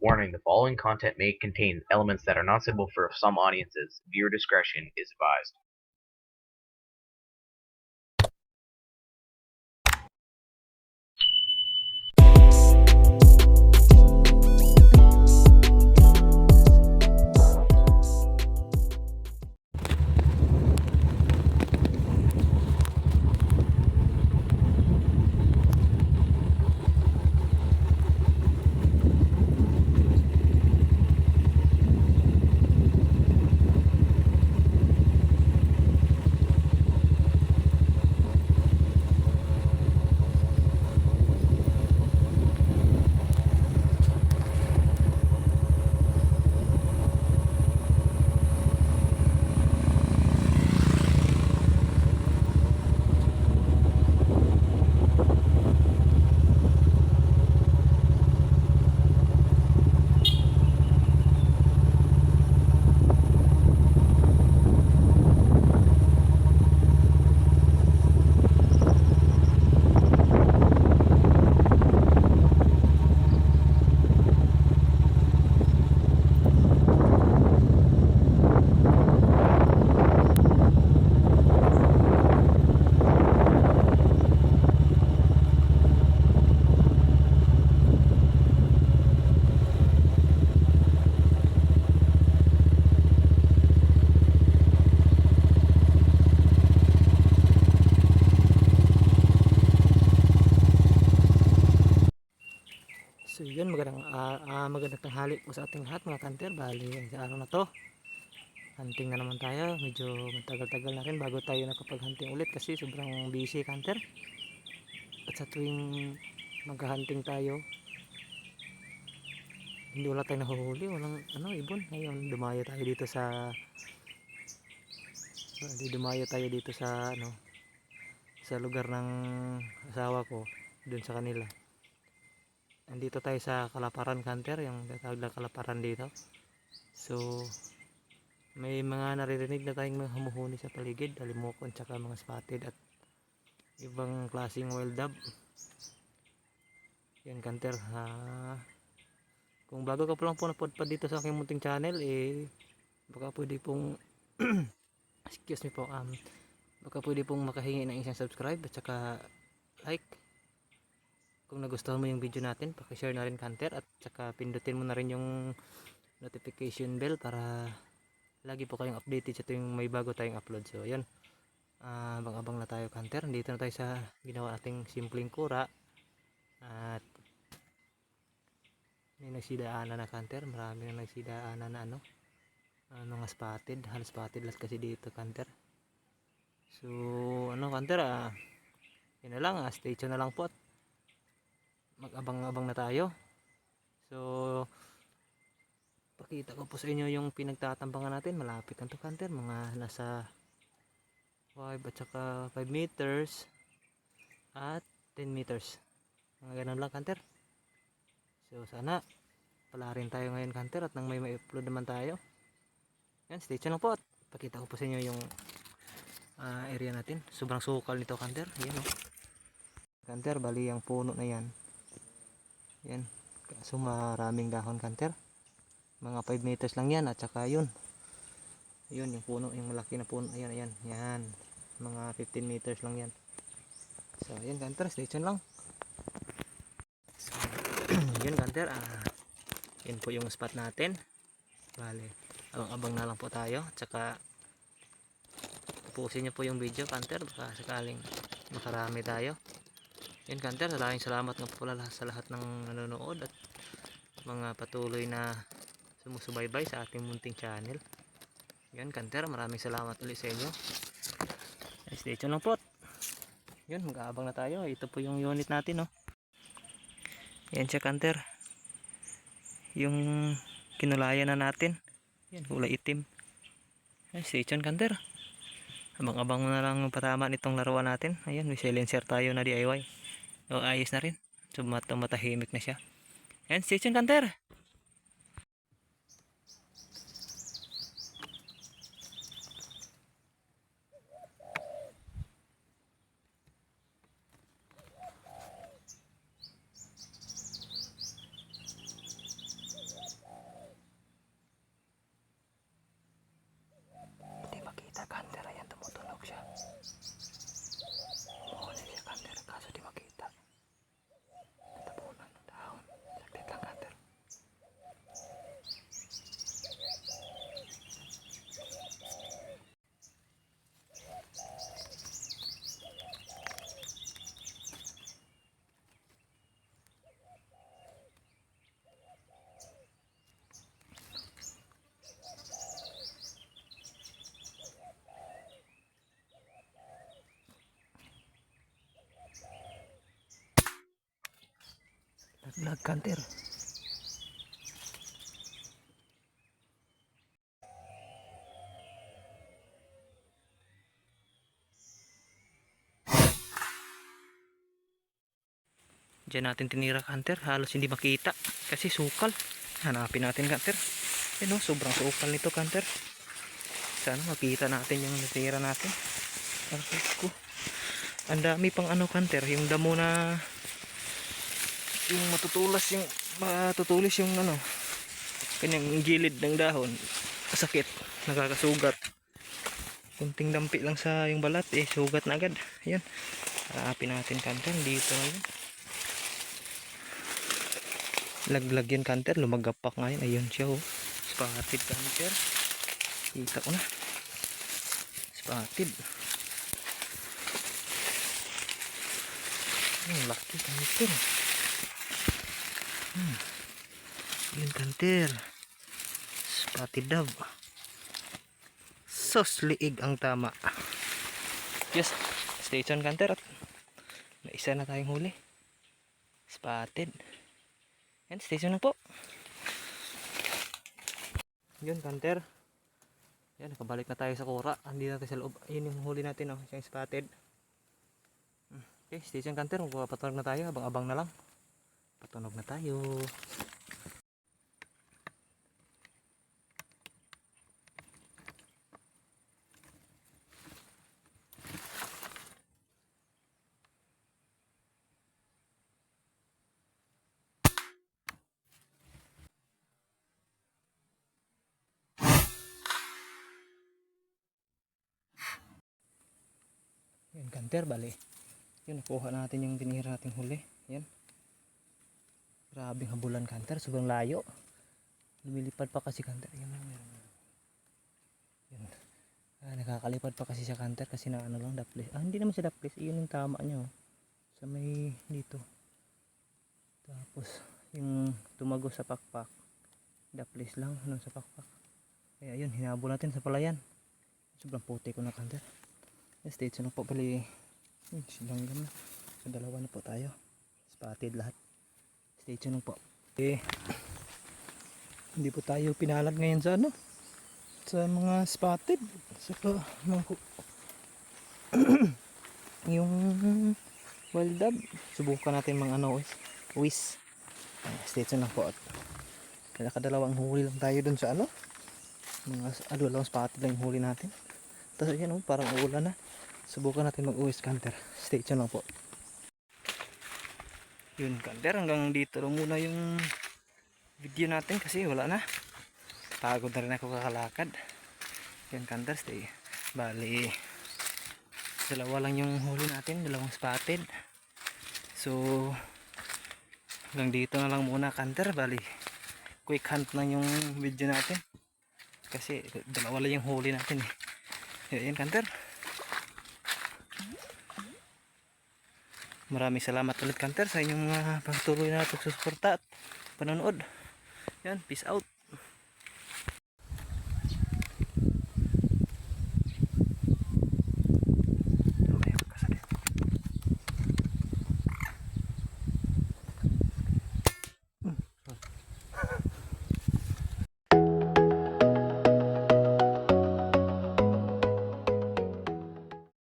Warning: the following content may contain elements that are not suitable for some audiences. Viewer discretion is advised. So yun, magandang tanghali po sa ating lahat mga kanter. Bali, sa araw na to, hunting na naman tayo. Medyo matagal-tagal na rin bago tayo nakapag-hunting ulit kasi sobrang busy kanter. At sa tuwing mag-hunting tayo, hindi wala tayong nahuhuli, walang ibon. Ngayon, dumayo tayo dito sa lugar ng asawa ko, dun sa kanila. Andito tayo sa Kalaparan kanter, yung tatawag na Kalaparan dito. So may mga naririnig na tayong mga humuhuni sa paligid, alimokon tsaka mga spotted at ibang klaseng wild dove. Yan kanter, kung bago ka pa lang po napodpad dito sa aking munting channel, baka pwede pong excuse me po, baka pwede pong makahingi ng isang subscribe at saka like. Kung nagustuhan mo yung video natin, pakishare na rin kanter at saka pindutin mo na rin yung notification bell para lagi po kayong updated sa tuwing may bago tayong upload. So yun, abang-abang na tayo kanter. Dito na tayo sa ginawa nating simpleng kura at may nagsidaanan na kanter. Marami na nagsidaanan na mga spotted, halos spotted lahat kasi dito kanter. So kanter, yun na lang, stay tuned na lang po at mag-abang-abang na tayo. So pakita ko po sa inyo yung pinagtatambangan natin. Malapit na to kanter, mga nasa 5 at saka 5 meters at 10 meters, mga ganun lang kanter. So sana pala rin tayo ngayon kanter at nang may upload naman tayo. Yan, stay tuned lang po at pakita ko po sa inyo yung area natin. Sobrang sukal nito kanter. Yan kanter, bali ang puno na yan, yan, kaso maraming dahon kanter. Mga 5 meters lang yan at saka yun yung puno, yung malaki na puno. Ayan, yan, mga 15 meters lang yan. So yun kanter, stay tuned lang. So, yun kanter, yun po yung spot natin. Bale, abang-abang na lang po tayo at saka tapusin nyo po yung video kanter, baka sakaling makarami tayo. Yun kanter, salamat nga po sa lahat ng nanonood at mga patuloy na sumusubaybay sa ating munting channel. Yun kanter, maraming salamat ulit sa inyo. Stay tuned lang po. Yun, mag-aabang na tayo. Ito po yung unit natin, no. Yan siya kanter, yung kinulayan na natin. Yan, kulay itim. Stay tuned kanter, abang-abang na lang patama nitong laruan natin. Ayan, may silencer tayo na DIY. O, ayos na rin. So matahimik na siya. Ayan, stay tuned kanter. Vlog hunter. Diyan natin tinira hunter, halos hindi makita kasi sukal. Hanapin natin hunter. No, sobrang sukal nito hunter. Sana makita natin yung natira natin. Ko. Ang dami pang ano hunter, yung damo na yung matutulis yung ano, kanyang gilid ng dahon. Sakit, nakakasugat. Kunting dampi lang sa yung balat sugat na agad. Ayun. Hanapin natin hunter dito na yun. Laglag yun hunter, lumagapak nga yun. Ayun siya spotted hunter, kita ko na, spotted. Laki hunter. Yun hunter, spotted dove. Sos, liig ang tama. Yes, stay tuned hunter. May isa na tayong huli, spotted. Yan, station na po. Yun, hunter. Yan, nakabalik na tayo sa kura. Andi natin sa loob. Ayun yung huli natin, siyang spotted. Okay, station hunter. Magpapatunog na tayo. Abang-abang na lang. Patunog na tayo. Yan, hunter, bali. Yun, nakuha natin yung tinira nating huli. Yan. Grabing habulan hunter, sobrang layo. Lumilipad pa kasi hunter. Yan. Nakakalipad pa kasi siya hunter kasi na ano lang, daplis. Hindi naman siya daplis. Iyon yung tama niya. Sa may dito. Tapos yung tumago sa pakpak, daplis lang sa pakpak. Kaya yun, hinabol natin sa palayan. Sobrang puti ko na hunter. Stay tuned na po, bali silang gana. So dalawa na po tayo, spotted lahat. Stay tuned na po. Okay. Hindi po tayo pinalad ngayon sa ano, sa mga spotted, saka yung wild dove. Subukan natin mga ano, wis. Stay tuned na po. Kadalawang huli lang tayo dun sa ano, mga dalawang spotted lang yung huli natin. Tapos yan, parang uulan na. Subukan natin mag-uwis hunter. Stay tuned lang po. Yun hunter, hanggang dito lang muna yung video natin kasi wala na. Pagod na rin ako kakalakad. Yun hunter, stay. Bali, dalawa lang yung huli natin, dalawang spotted. So hanggang dito na lang muna hunter. Bali, quick hunt lang yung video natin kasi dalawa lang yung huli natin Yun hunter. Maraming salamat ulit hunter sa inyong mga pagtuloy na pagsusuporta at panonood. Yan, peace out.